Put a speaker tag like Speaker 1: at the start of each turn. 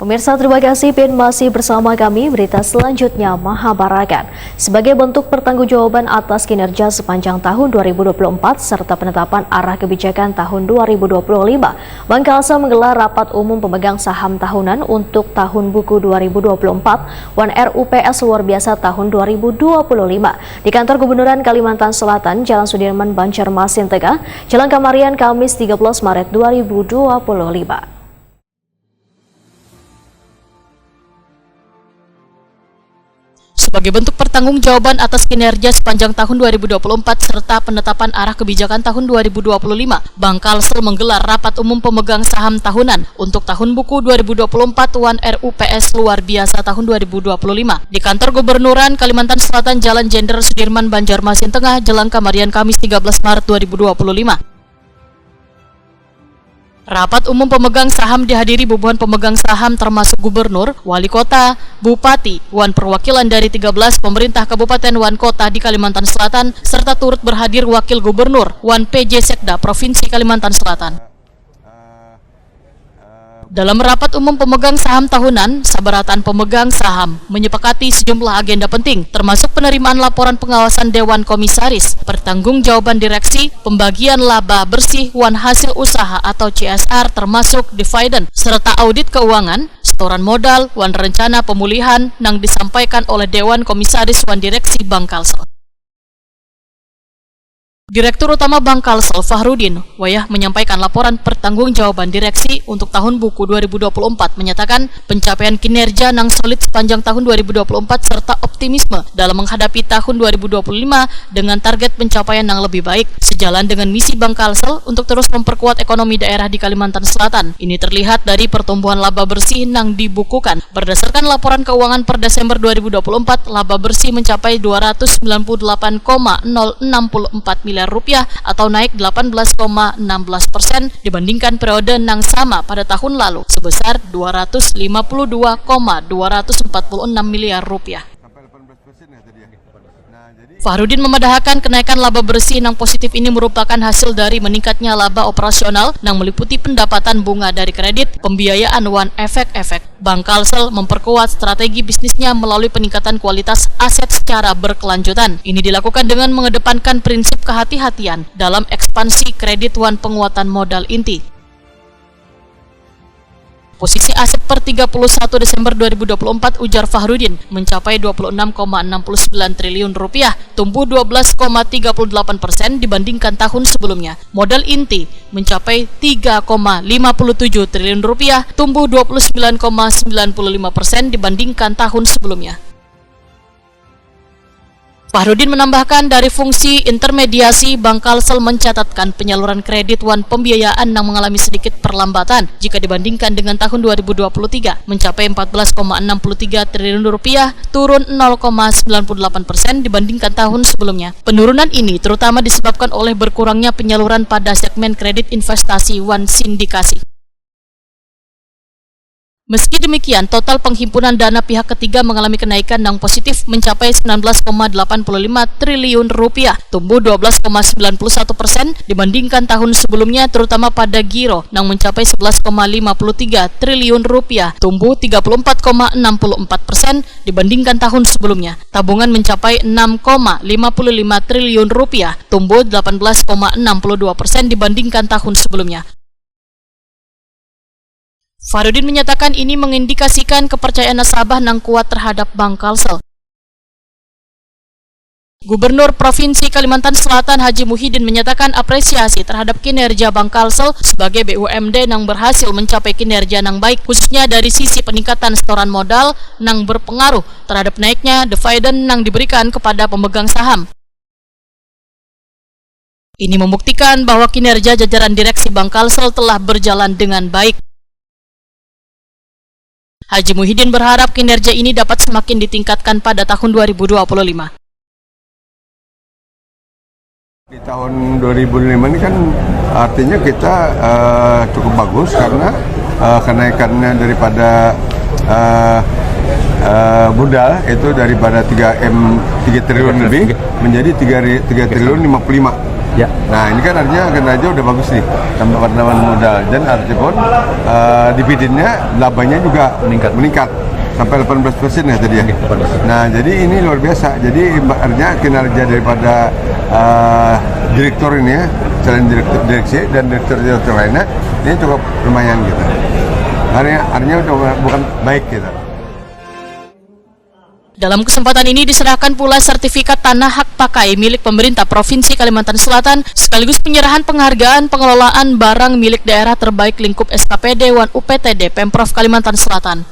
Speaker 1: Pemirsa, terima kasih PIN masih bersama kami. Berita selanjutnya, Mahabarakan. Sebagai bentuk pertanggungjawaban atas kinerja sepanjang tahun 2024 serta penetapan arah kebijakan tahun 2025, Bank Kalsel menggelar rapat umum pemegang saham tahunan untuk tahun buku 2024 Wan RUPS luar biasa tahun 2025 di kantor Gubernuran Kalimantan Selatan, Jalan Sudirman, Banjarmasin Tengah, Jalan Kamarian, Kamis 13 Maret 2025.
Speaker 2: Sebagai bentuk pertanggungjawaban atas kinerja sepanjang tahun 2024 serta penetapan arah kebijakan tahun 2025, Bank Kalsel menggelar rapat umum pemegang saham tahunan untuk tahun buku 2024 Wan RUPS luar biasa tahun 2025 di kantor Gubernuran Kalimantan Selatan, Jalan Jenderal Sudirman, Banjarmasin Tengah, Jalan Kamarian, Kamis 13 Maret 2025. Rapat umum pemegang saham dihadiri bubuhan pemegang saham termasuk gubernur, wali kota, bupati, wan perwakilan dari 13 pemerintah kabupaten wan kota di Kalimantan Selatan, serta turut berhadir wakil gubernur, wan PJ Sekda Provinsi Kalimantan Selatan. Dalam rapat umum pemegang saham tahunan, sabaratan pemegang saham menyepakati sejumlah agenda penting, termasuk penerimaan laporan pengawasan Dewan Komisaris, pertanggungjawaban direksi, pembagian laba bersih wan hasil usaha atau CSR termasuk dividen, serta audit keuangan, setoran modal, wan rencana pemulihan yang disampaikan oleh Dewan Komisaris wan Direksi Bank Kalsel. Direktur Utama Bank Kalsel Fahrudin wayah menyampaikan laporan pertanggungjawaban direksi untuk tahun buku 2024, menyatakan pencapaian kinerja yang solid sepanjang tahun 2024 serta optimisme dalam menghadapi tahun 2025 dengan target pencapaian yang lebih baik sejalan dengan misi Bank Kalsel untuk terus memperkuat ekonomi daerah di Kalimantan Selatan. Ini terlihat dari pertumbuhan laba bersih yang dibukukan. Berdasarkan laporan keuangan per Desember 2024, laba bersih mencapai 298,064 miliar rupiah atau naik 18,16% dibandingkan periode yang sama pada tahun lalu sebesar 252,246 miliar rupiah. Fahrudin memadahakan kenaikan laba bersih yang positif ini merupakan hasil dari meningkatnya laba operasional yang meliputi pendapatan bunga dari kredit, pembiayaan wan efek-efek. Bank Kalsel memperkuat strategi bisnisnya melalui peningkatan kualitas aset secara berkelanjutan. Ini dilakukan dengan mengedepankan prinsip kehati-hatian dalam ekspansi kredit wan penguatan modal inti. Posisi aset per 31 Desember 2024 ujar Fahrudin mencapai 26,69 triliun rupiah, tumbuh 12,38% dibandingkan tahun sebelumnya. Modal inti mencapai 3,57 triliun rupiah, tumbuh 29,95% dibandingkan tahun sebelumnya. Fahrudin menambahkan dari fungsi intermediasi, Bank Kalsel mencatatkan penyaluran kredit wan pembiayaan yang mengalami sedikit perlambatan jika dibandingkan dengan tahun 2023, mencapai 14,63 triliun rupiah, turun 0,98% dibandingkan tahun sebelumnya. Penurunan ini terutama disebabkan oleh berkurangnya penyaluran pada segmen kredit investasi wan sindikasi. Meski demikian, total penghimpunan dana pihak ketiga mengalami kenaikan yang positif mencapai 19,85 triliun rupiah, tumbuh 12,91% dibandingkan tahun sebelumnya, terutama pada giro yang mencapai 11,53 triliun rupiah, tumbuh 34,64% dibandingkan tahun sebelumnya. Tabungan mencapai 6,55 triliun rupiah, tumbuh 18,62% dibandingkan tahun sebelumnya. Fahrudin menyatakan ini mengindikasikan kepercayaan nasabah yang kuat terhadap Bank Kalsel. Gubernur Provinsi Kalimantan Selatan Haji Muhyiddin menyatakan apresiasi terhadap kinerja Bank Kalsel sebagai BUMD yang berhasil mencapai kinerja yang baik, khususnya dari sisi peningkatan setoran modal yang berpengaruh terhadap naiknya dividen yang diberikan kepada pemegang saham. Ini membuktikan bahwa kinerja jajaran direksi Bank Kalsel telah berjalan dengan baik. Haji Muhyiddin berharap kinerja ini dapat semakin ditingkatkan pada tahun 2025.
Speaker 3: Di tahun 2005 ini kan artinya kita cukup bagus karena kenaikannya daripada modal itu daripada 3 triliun lebih menjadi 3 triliun 55.
Speaker 4: Ya.
Speaker 3: Nah ini kan artinya kinerja udah bagus nih, tambah penambahan modal dan artinya pun dividennya labanya juga meningkat sampai 18% ya tadi ya. Nah jadi ini luar biasa. Jadi artinya kinerja daripada direktur ini ya, selain direktur direksi dan direktur lainnya ini cukup lumayan gitu. Artinya bukan baik gitu.
Speaker 2: Dalam kesempatan ini diserahkan pula sertifikat tanah hak pakai milik pemerintah Provinsi Kalimantan Selatan sekaligus penyerahan penghargaan pengelolaan barang milik daerah terbaik lingkup SKP Dewan UPTD Pemprov Kalimantan Selatan.